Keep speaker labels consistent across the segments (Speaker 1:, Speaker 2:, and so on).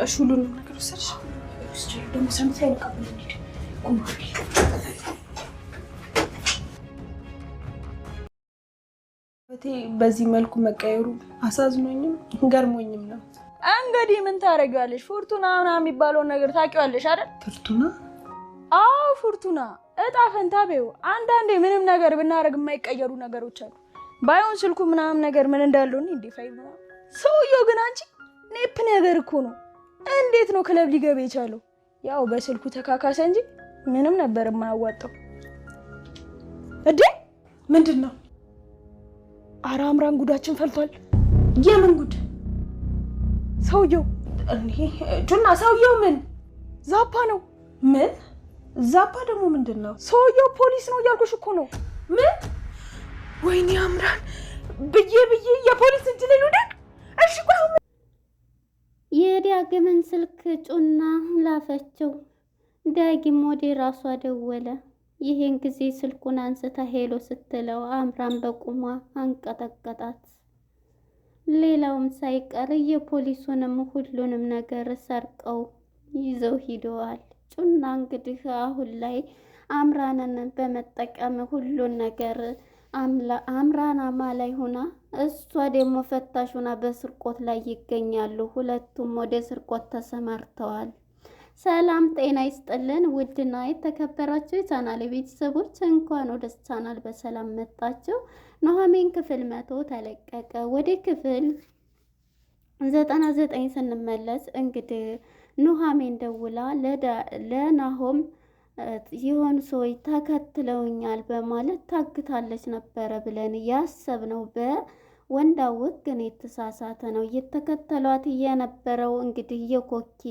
Speaker 1: እሺ ሁሉንም ነገር ወሰድሽ?
Speaker 2: እሺ ደግሞ ሰምተህ አይነቃብኝ እንዴ? ቁማሪ
Speaker 1: በዚህ መልኩ መቀየሩ አሳዝኖኝም ገርሞኝም ነው።
Speaker 2: እንግዲህ ምን ታደርጊዋለሽ? ፎርቱና ምናምን የሚባለውን ነገር ታውቂዋለሽ አይደል?
Speaker 1: ፎርቱና?
Speaker 2: አዎ ፎርቱና እጣ ፈንታ በይው። አንዳንዴ ምንም ነገር ብናደርግ የማይቀየሩ ነገሮች አሉ። ባይሆን ስልኩ ምናምን ነገር ምን እንዳለው እንዴ ፋይል ነው። ሰውየው ግን አንቺ ኔፕ ነገር እኮ ነው። እንዴት ነው ክለብ ሊገባ የቻለው? ያው በስልኩ ተካካሰ እንጂ ምንም ነበር የማያዋጣው።
Speaker 1: እዴ ምንድን ነው?
Speaker 2: ኧረ አምራን ጉዳችን ፈልቷል።
Speaker 1: የምን ጉድ?
Speaker 2: ሰውየው
Speaker 1: ጁና ሰውየው ምን
Speaker 2: ዛፓ ነው?
Speaker 1: ምን ዛፓ ደግሞ ምንድን ነው?
Speaker 2: ሰውየው ፖሊስ ነው እያልኩሽ እኮ ነው።
Speaker 1: ምን? ወይኔ አምራን ብዬ የፖሊስ እጅ ላይ ልውደቅ? እሺ ቆይ
Speaker 3: የዳግምን ስልክ ጩና ላፈችው። ዳግም ወደ ራሷ ደወለ። ይሄን ጊዜ ስልኩን አንስታ ሄሎ ስትለው አምራን በቁሟ አንቀጠቀጣት። ሌላውም ሳይቀር የፖሊሱንም ሁሉንም ነገር ሰርቀው ይዘው ሂደዋል። ጩና እንግዲህ አሁን ላይ አምራንን በመጠቀም ሁሉን ነገር አምራናማ ላይ ሆና እሷ ደግሞ ፈታሽ ሆና በስርቆት ላይ ይገኛሉ። ሁለቱም ወደ ስርቆት ተሰማርተዋል። ሰላም ጤና ይስጥልን። ውድና የተከበራችሁ የቻናል ቤተሰቦች እንኳን ወደ ቻናል በሰላም መጣችሁ። ኑሃሚን ክፍል 100 ተለቀቀ። ወደ ክፍል 99 ስንመለስ እንግዲህ ኑሃሚን ደውላ ለናሆም የሆኑ ሰዎች ተከትለውኛል በማለት ታግታለች ነበረ ብለን ያሰብነው በወንዳውቅ ግን የተሳሳተ ነው። እየተከተሏት የነበረው እንግዲህ የኮኪ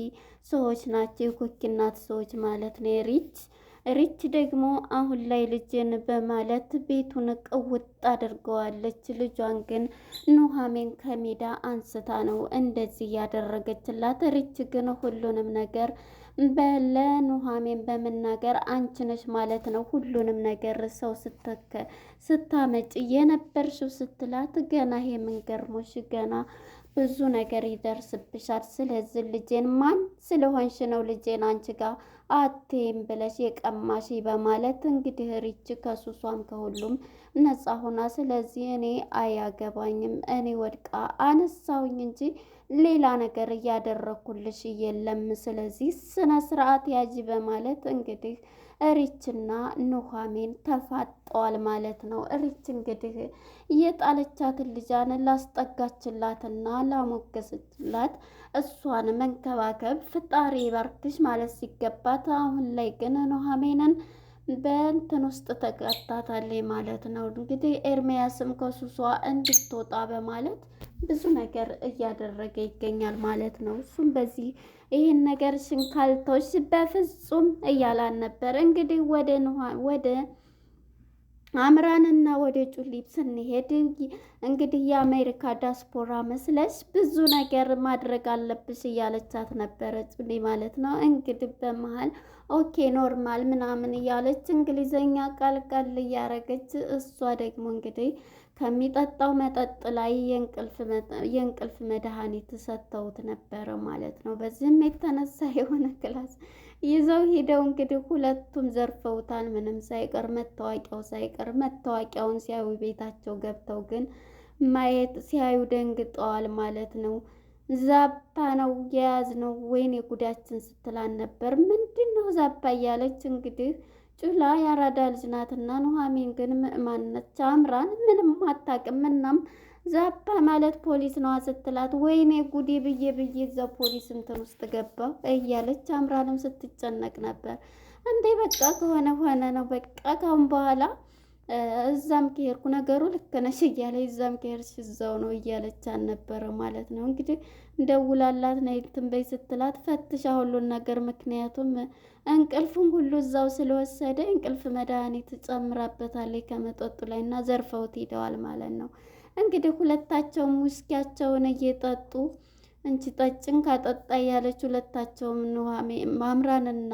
Speaker 3: ሰዎች ናቸው። የኮኪ እናት ሰዎች ማለት ነው። ሪች ደግሞ አሁን ላይ ልጅን በማለት ቤቱን ቅውጥ አድርገዋለች። ልጇን ግን ኑሃሚን ከሜዳ አንስታ ነው እንደዚህ ያደረገችላት። ሪች ግን ሁሉንም ነገር ለኑሃሚን በመናገር አንቺ ነሽ ማለት ነው ሁሉንም ነገር ሰው ስታመጭ የነበርሽው ስትላት፣ ገና ይሄ ምን ገርሞሽ? ገና ብዙ ነገር ይደርስብሻል። ስለዚህ ልጄን ማን ስለሆንሽ ነው ልጄን አንቺ ጋር አቴም ብለሽ የቀማሽ በማለት እንግዲህ ሪች ከሱሷም ከሁሉም ነፃ ሆና፣ ስለዚህ እኔ አያገባኝም፣ እኔ ወድቃ አነሳውኝ እንጂ ሌላ ነገር እያደረኩልሽ የለም፣ ስለዚህ ስነ ስርዓት ያጂ በማለት እንግዲህ ሪችና ኑሃሚን ተፋጠዋል ማለት ነው። ሪች እንግዲህ የጣለቻትን ልጇን ላስጠጋችላትና ላሞገሰችላት እሷን መንከባከብ ፍጣሪ ባርክሽ ማለት ሲገባት፣ አሁን ላይ ግን ኑሃሚንን በእንትን ውስጥ ተቀጣታለች ማለት ነው። እንግዲህ ኤርሚያስም ከሱሷ እንድትወጣ በማለት ብዙ ነገር እያደረገ ይገኛል ማለት ነው። እሱም በዚህ ይህን ነገር ሽንካልቶች በፍጹም እያላን ነበር። እንግዲህ ወደ አምራንና ወደ ጩሊት ስንሄድ እንግዲህ የአሜሪካ ዲያስፖራ መስለሽ ብዙ ነገር ማድረግ አለብሽ እያለቻት ነበረ ጩሊ ማለት ነው። እንግዲህ በመሀል ኦኬ ኖርማል ምናምን እያለች እንግሊዘኛ ቃል እያረገች እሷ ደግሞ እንግዲህ ከሚጠጣው መጠጥ ላይ የእንቅልፍ መድኃኒት ሰጥተውት ነበረ ማለት ነው። በዚህም የተነሳ የሆነ ክላስ ይዘው ሂደው እንግዲህ ሁለቱም ዘርፈውታል። ምንም ሳይቀር መታወቂያው ሳይቀር መታወቂያውን ሲያዩ ቤታቸው ገብተው ግን ማየት ሲያዩ ደንግጠዋል ማለት ነው። ዛፓ ነው የያዝነው፣ ወይኔ ጉዳችን ስትላን ነበር። ምንድን ነው ዛፓ እያለች እንግዲህ ጩላ ያራዳ ልጅ ናትና፣ ኑሃሚን ግን ማነች አምራን ምንም አታውቅም። እናም ዛፓ ማለት ፖሊስ ነዋ ስትላት፣ ወይኔ ጉዴ ብዬ እዛ ፖሊስ እንትን ውስጥ ገባሁ እያለች አምራንም ስትጨነቅ ነበር። እንዴ በቃ ከሆነ ሆነ ነው፣ በቃ ካሁን በኋላ እዛም ከሄድኩ ነገሩ ልክ ነሽ እያለች እዛም ከሄድሽ እዛው ነው እያለች አልነበረ ማለት ነው። እንግዲህ እንደውላላት ነይ እንትን በይ ስትላት ፈትሻ ሁሉን ነገር፣ ምክንያቱም እንቅልፉም ሁሉ እዛው ስለወሰደ እንቅልፍ መድኃኒት ጨምራበታለች ከመጠጡ ላይ እና ዘርፈውት ሄደዋል ማለት ነው። እንግዲህ ሁለታቸውም ውስኪያቸውን እየጠጡ እንቺ ጠጭን ካጠጣ ያለች ሁለታቸውም አምራንና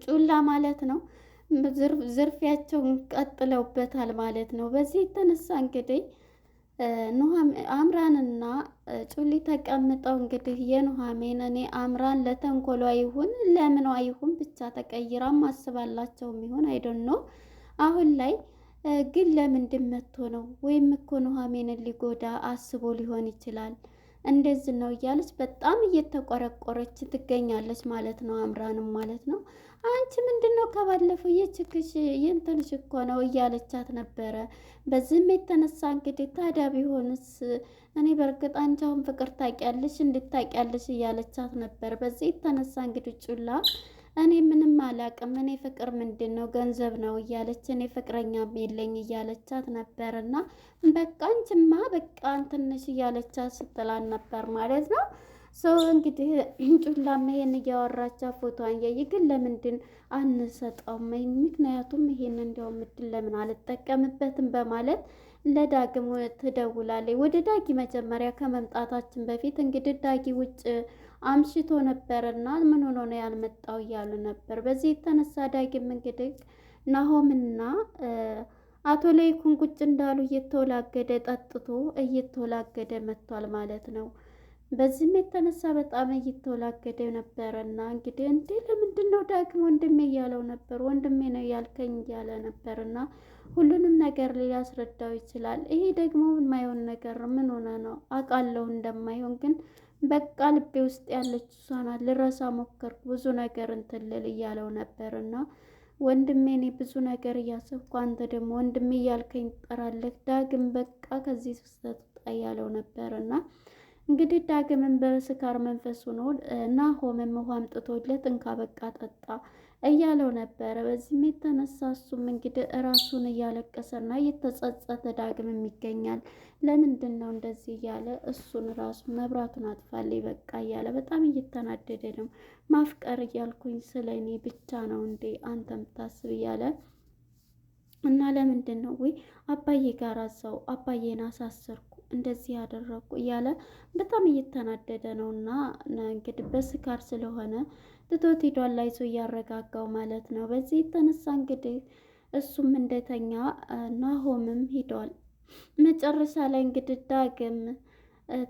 Speaker 3: ጩላ ማለት ነው ዝርፊያቸውን ቀጥለውበታል ማለት ነው። በዚህ የተነሳ እንግዲህ አምራንና ጩሊ ተቀምጠው እንግዲህ የኑሐሚን እኔ አምራን ለተንኮሏ ይሁን ለምኗ ይሁን ብቻ ተቀይራም አስባላቸውም ይሁን አይዶን ነው አሁን ላይ ግን ለምንድን መጥቶ ነው ወይም እኮ ኑሐሚንን ሊጎዳ አስቦ ሊሆን ይችላል እንደዚህ ነው እያለች በጣም እየተቆረቆረች ትገኛለች ማለት ነው። አምራንም ማለት ነው አንቺ ምንድነው ከባለፈው የችክሽ የእንትንሽ እኮ ነው እያለቻት ነበረ። በዚህም የተነሳ እንግዲህ ታዲያ ቢሆንስ እኔ በእርግጥ አንቺ አሁን ፍቅር ታውቂያለሽ እንድታውቂያለሽ እያለቻት ነበር። በዚህ የተነሳ እንግዲህ ጩላ እኔ ምንም አላውቅም እኔ ፍቅር ምንድን ነው ገንዘብ ነው እያለች እኔ ፍቅረኛም የለኝ እያለቻት ነበር። እና በቃ አንቺማ በቃ ትንሽ እያለቻት ስትላን ነበር ማለት ነው። ሰው እንግዲህ ጩላማ ይሄን እያወራቻት ፎቶዋን እያየ ግን ለምንድን አንሰጠውም ምክንያቱም ይሄን እንዲያውም እድል ለምን አልጠቀምበትም በማለት ለዳግም ትደውላለች። ወደ ዳጊ መጀመሪያ ከመምጣታችን በፊት እንግዲህ ዳጊ ውጭ አምሽቶ ነበርና ምን ሆኖ ነው ያልመጣው እያሉ ነበር። በዚህ የተነሳ ዳጊም እንግዲህ ናሆምና አቶ ለይኩን ቁጭ እንዳሉ እየተወላገደ ጠጥቶ እየተወላገደ መጥቷል ማለት ነው። በዚህም የተነሳ በጣም እየተወላገደ ነበርና እንግዲህ እንዴ ለምንድን ነው ዳግም ወንድሜ እያለው ነበር። ወንድሜ ነው ያልከኝ እያለ ነበርና ሁሉንም ነገር ሊያስረዳው ይችላል። ይሄ ደግሞ የማይሆን ነገር ምን ሆነ ነው አውቃለሁ እንደማይሆን ግን በቃ ልቤ ውስጥ ያለች እሷ ናት። ልረሳ ሞከርኩ ብዙ ነገር እንትን ልል እያለው ነበርና ወንድሜ እኔ ብዙ ነገር እያሰብኩ አንተ ደግሞ ወንድሜ እያልከኝ ትጠራለህ። ዳግም በቃ ከዚህ ስህተት ውጣ እያለው ነበርና እንግዲህ ዳግምን በስካር መንፈስ ሆኖ ናሆምም ውሃ አምጥቶለት እንካ በቃ ጠጣ እያለው ነበረ። በዚህም የተነሳ እሱም እንግዲህ እራሱን እያለቀሰና እየተጸጸተ ዳግምም ይገኛል። ለምንድን ነው እንደዚህ እያለ እሱን ራሱ መብራቱን አጥፋልኝ በቃ እያለ በጣም እየተናደደ ነው። ማፍቀር እያልኩኝ ስለ እኔ ብቻ ነው እንዴ አንተ ምታስብ እያለ እና ለምንድን ነው ወይ አባዬ ጋር ሰው አባዬን አሳሰርኩ እንደዚህ ያደረኩ እያለ በጣም እየተናደደ ነውና እንግዲህ በስካር ስለሆነ ትቶት ሄዷል። ላይ ሰው እያረጋጋው ማለት ነው። በዚህ የተነሳ እንግዲህ እሱም እንደተኛ ናሆምም ሄዷል። መጨረሻ ላይ እንግዲህ ዳግም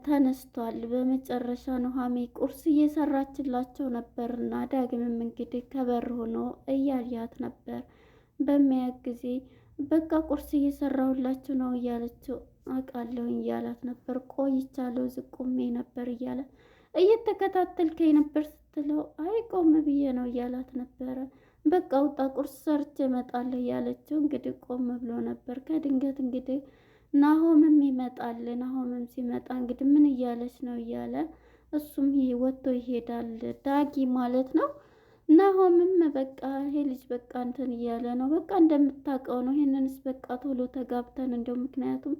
Speaker 3: ተነስቷል። በመጨረሻ ኑሐሚን ቁርስ እየሰራችላቸው ነበርና ዳግምም እንግዲህ ከበር ሆኖ እያያት ነበር። በሚያት ጊዜ በቃ ቁርስ እየሰራሁላችሁ ነው እያለችው አውቃለሁኝ እያላት ነበር። ቆይቻለሁ ዝቁሜ ነበር እያለ እየተከታተልከኝ ነበር ስትለው አይ ቆም ብዬ ነው እያላት ነበረ። በቃ ውጣ ቁርስ ሰርቼ እመጣለሁ እያለችው እንግዲህ ቆም ብሎ ነበር። ከድንገት እንግዲህ ናሆምም ይመጣል። ናሆምም ሲመጣ እንግዲህ ምን እያለች ነው እያለ እሱም ወጥቶ ይሄዳል። ዳጊ ማለት ነው። ናሆምም በቃ ይሄ ልጅ በቃ እንትን እያለ ነው በቃ እንደምታውቀው ነው ይሄንንስ በቃ ቶሎ ተጋብተን እንደው ምክንያቱም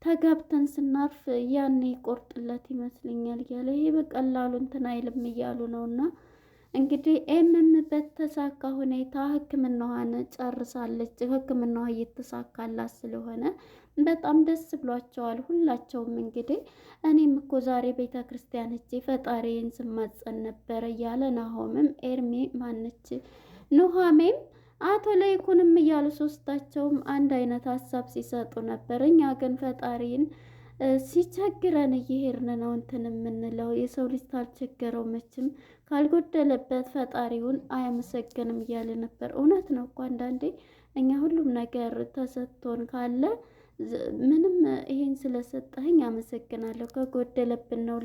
Speaker 3: ተጋብተን ስናርፍ ያኔ ቆርጥለት ይመስለኛል እያለ ይሄ በቀላሉ እንትን አይልም እያሉ ነውና እንግዲህ ኤምም በተሳካ ሁኔታ ሕክምናዋን ጨርሳለች። ሕክምናዋ እየተሳካላት ስለሆነ በጣም ደስ ብሏቸዋል ሁላቸውም። እንግዲህ እኔም እኮ ዛሬ ቤተ ክርስቲያን ሄጄ ፈጣሪዬን ስማጸን ነበረ እያለ ናሆምም ኤርሜ ማነች ኑሐሚንም አቶ ለይኩንም እያሉ ሶስታቸውም አንድ አይነት ሀሳብ ሲሰጡ ነበር። እኛ ግን ፈጣሪን ሲቸግረን እየሄድን ነው እንትን የምንለው። የሰው ልጅ ካልቸገረው መቼም ካልጎደለበት ፈጣሪውን አያመሰግንም እያለ ነበር። እውነት ነው እኮ አንዳንዴ እኛ ሁሉም ነገር ተሰጥቶን ካለ ምንም ይሄን ስለሰጠኸኝ አመሰግናለሁ ከጎደለብን ነው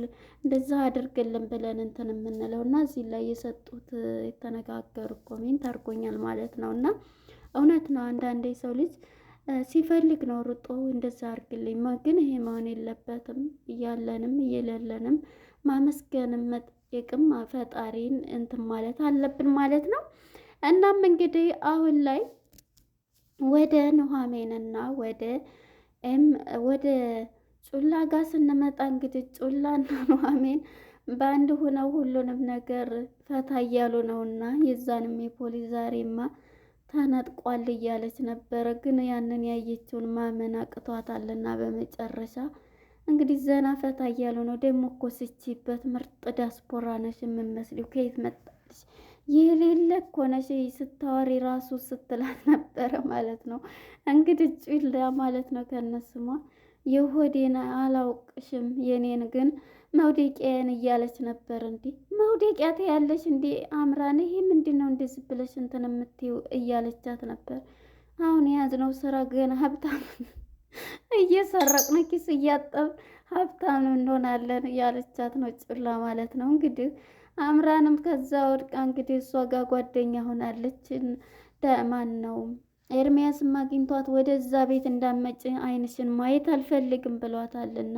Speaker 3: እንደዛ አድርግልን ብለን እንትን የምንለው እና እዚህ ላይ የሰጡት የተነጋገሩ ኮሜንት አድርጎኛል ማለት ነው። እና እውነት ነው አንዳንዴ ሰው ልጅ ሲፈልግ ነው ሩጦ እንደዛ አድርግልኝ ግን ይሄ መሆን የለበትም። እያለንም እየሌለንም ማመስገንም መጠየቅም ፈጣሪን እንትን ማለት አለብን ማለት ነው። እናም እንግዲህ አሁን ላይ ወደ ኑሐሚንና ወደ ጩላ ጋር ስንመጣ እንግዲህ ጩላና ኑሐሚን በአንድ ሆነው ሁሉንም ነገር ፈታ እያሉ ነውና የዛንም የፖሊስ ዛሬማ ተነጥቋል እያለች ነበረ። ግን ያንን ያየችውን ማመን አቅቷታልና በመጨረሻ እንግዲህ ዘና ፈታ እያሉ ነው። ደግሞ እኮ ስቺበት ምርጥ ዲያስፖራ ነሽ የምመስሊው ከየት መጣልሽ የሌለ እኮ ነሽ ስታወሪ ራሱ ስትላት ነበረ ማለት ነው። እንግዲህ ጩላ ማለት ነው ከነስሟ የሆዴን አላውቅሽም የኔን ግን መውደቂያን እያለች ነበር። እንዴ መውደቂያ ትያለሽ እንዴ አምራን? ይሄ ምንድን ነው እንደዚህ ብለሽ እንትን የምትይው እያለቻት ነበር። አሁን የያዝነው ስራ ገና ሀብታም እየሰረቅን ኪስ እያጠብን ሀብታም እንሆናለን እያለቻት ነው ጩላ ማለት ነው። እንግዲህ አምራንም ከዛ ወድቃ እንግዲህ እሷ ጋር ጓደኛ ሆናለች። ማን ነው ኤርሚያስም አግኝቷት ወደዛ ቤት እንዳመጭ አይንሽን ማየት አልፈልግም ብሏታልና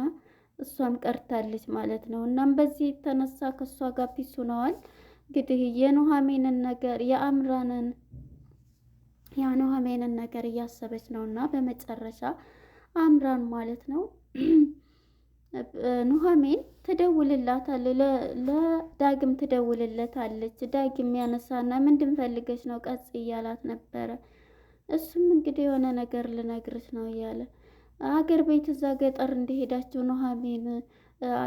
Speaker 3: እሷም ቀርታለች ማለት ነው። እናም በዚህ የተነሳ ከእሷ ጋር ፒስ ሆነዋል። እንግዲህ የኑሐሚንን ነገር የኑሐሚንን ነገር እያሰበች ነው እና በመጨረሻ አምራን ማለት ነው ኑሐሚን ትደውልላታለች፣ ለዳግም ትደውልለታለች። ዳግም ያነሳና ምንድን ፈልገሽ ነው ቀጽ እያላት ነበረ። እሱም እንግዲህ የሆነ ነገር ልነግርሽ ነው እያለ አገር ቤት እዛ ገጠር እንደሄዳችሁ ኑሐሚን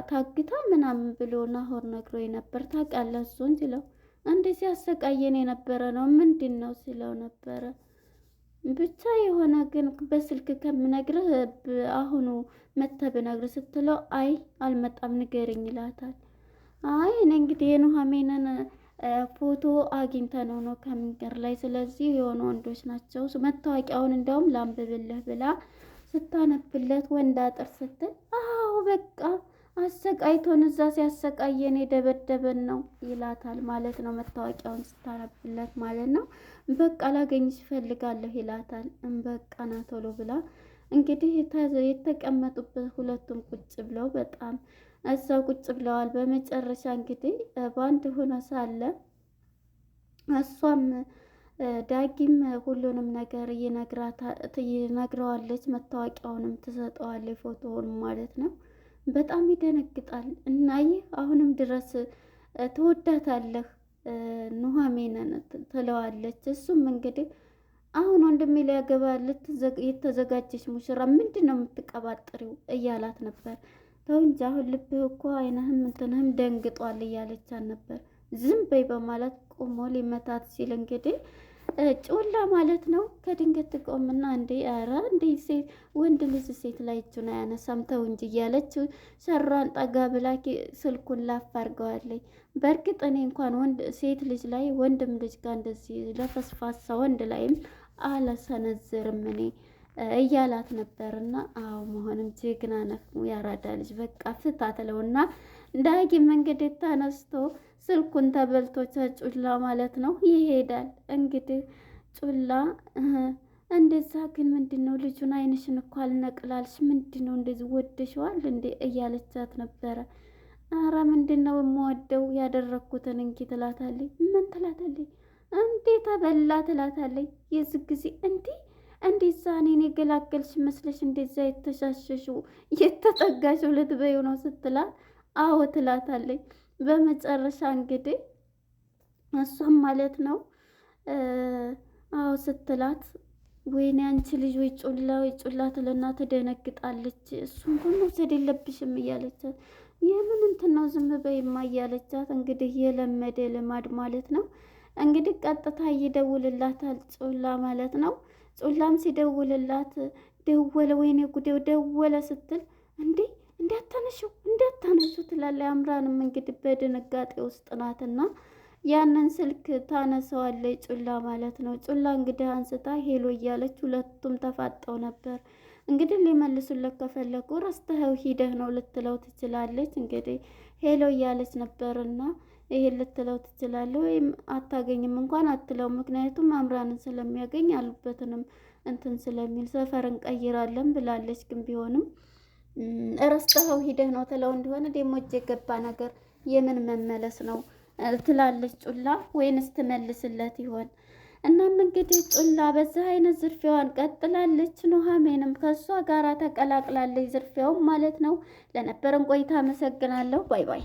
Speaker 3: ታግታ ምናምን ብሎ ናሆር ነግሮኝ ነበር። ታውቃለህ እሱን ሲለው እንደዚህ ያሰቃየን የነበረ ነው ምንድን ነው ሲለው ነበረ። ብቻ የሆነ ግን በስልክ ከምነግርህ አሁኑ መተህ ብነግርህ ስትለው አይ አልመጣም ንገረኝ ይላታል። አይ እኔ እንግዲህ የኑሐሚንን ፎቶ አግኝተነው ነው ከመንገድ ላይ፣ ስለዚህ የሆኑ ወንዶች ናቸው መታወቂያውን እንደውም ላንብብልህ ብላ ስታነብለት ወንድ አጥር ስትል አዎ በቃ አሰቃይቶን እዛ ሲያሰቃየን የደበደበን ነው ይላታል ማለት ነው። መታወቂያውን ስታነብለት ማለት ነው። በቃ ላገኝሽ እፈልጋለሁ ይላታል። በቃ ና ቶሎ ብላ እንግዲህ የተቀመጡበት ሁለቱም ቁጭ ብለው በጣም እዛው ቁጭ ብለዋል። በመጨረሻ እንግዲህ በአንድ ሆነ ሳለ እሷም ዳጊም ሁሉንም ነገር ይነግረዋለች። መታወቂያውንም ትሰጠዋለች፣ ፎቶውን ማለት ነው። በጣም ይደነግጣል። እና ይህ አሁንም ድረስ ትወዳታለህ ኑሐሚንን ትለዋለች። እሱም እንግዲህ አሁን ወንድሜ ሊያገባ የተዘጋጀች ሙሽራ ምንድን ነው የምትቀባጥሪው እያላት ነበር። ተው እንጂ አሁን ልብህ እኮ አይነህም እንትንህም ደንግጧል እያለቻት ነበር። ዝም በይ በማለት ቆሞ ሊመታት ሲል እንግዲህ ጩላ ማለት ነው ከድንገት ትቆምና እንዴ ኧረ እንዴ ሴት ወንድ ልጅ ሴት ላይ እጁን አያነሳም ተው እንጂ እያለች ሸራን ጠጋ ብላ ስልኩን ላፍ አድርገዋለች። በእርግጥ እኔ እንኳን ሴት ልጅ ላይ ወንድም ልጅ ጋር እንደዚህ ለፈስፋሳ ወንድ ላይም አላሰነዝርም እኔ እያላት ነበርና አዎ መሆንም ጀግና ነህ ያራዳ ልጅ በቃ ፍታ ትለውና ዳጊም እንግዲህ ተነስቶ ስልኩን ተበልቶ ጩላ ማለት ነው ይሄዳል። እንግዲህ ጩላ እንደዛ ግን ምንድነው ልጁን አይንሽን እኮ አልነቅላልሽ ምንድነው እንደዚህ ወደሽዋል እንዴ እያለቻት ነበረ። አረ ምንድነው የምወደው ያደረኩትን እንኪ ትላታለች። ምን ትላታለች? እንዴ ተበላ ትላታለች። የዚህ ጊዜ እንደዛ እኔን የገላገልሽ መስለሽ እንደዛ የተሻሸሽው የተጠጋሽው ልትበይው ነው ስትላት አዎ ትላታለች። በመጨረሻ እንግዲህ እሷም ማለት ነው አዎ ስትላት ወይኔ አንቺ ልጅ ወይ ጩላ ትልና ትደነግጣለች። እሱን ግን መውሰድ የለብሽም እያለቻት የምን እንትን ነው ዝም በይማ እያለቻት እንግዲህ የለመደ ልማድ ማለት ነው። እንግዲህ ቀጥታ ይደውልላታል ጩላ ማለት ነው። ጩላም ሲደውልላት ደወለ ወይኔ ጉዴው ደወለ ስትል እንዴ እንዳታነሺው ትላለች። አምራንም እንግዲህ በድንጋጤ ውስጥ ናትና ያንን ስልክ ታነሳዋለች ጩላ ማለት ነው። ጩላ እንግዲህ አንስታ ሄሎ እያለች ሁለቱም ተፋጠው ነበር። እንግዲህ ሊመልሱለት ከፈለጉ ረስተኸው ሂደህ ነው ልትለው ትችላለች። እንግዲህ ሄሎ እያለች ነበርና ይሄን ልትለው ትችላለች ወይም አታገኝም እንኳን አትለው። ምክንያቱም አምራንን ስለሚያገኝ ያሉበትንም እንትን ስለሚል ሰፈር እንቀይራለን ብላለች። ግን ቢሆንም ረስተኸው ሂደህ ነው ትለው እንደሆነ ደግሞ እጅ የገባ ነገር የምን መመለስ ነው ትላለች ጩላ። ወይንስ ትመልስለት ይሆን? እናም እንግዲህ ጩላ በዛ አይነት ዝርፊያዋን ቀጥላለች። ኑሐሚንም ከሷ ጋራ ተቀላቅላለች ዝርፊያው ማለት ነው። ለነበረን ቆይታ አመሰግናለሁ። ባይ ባይ።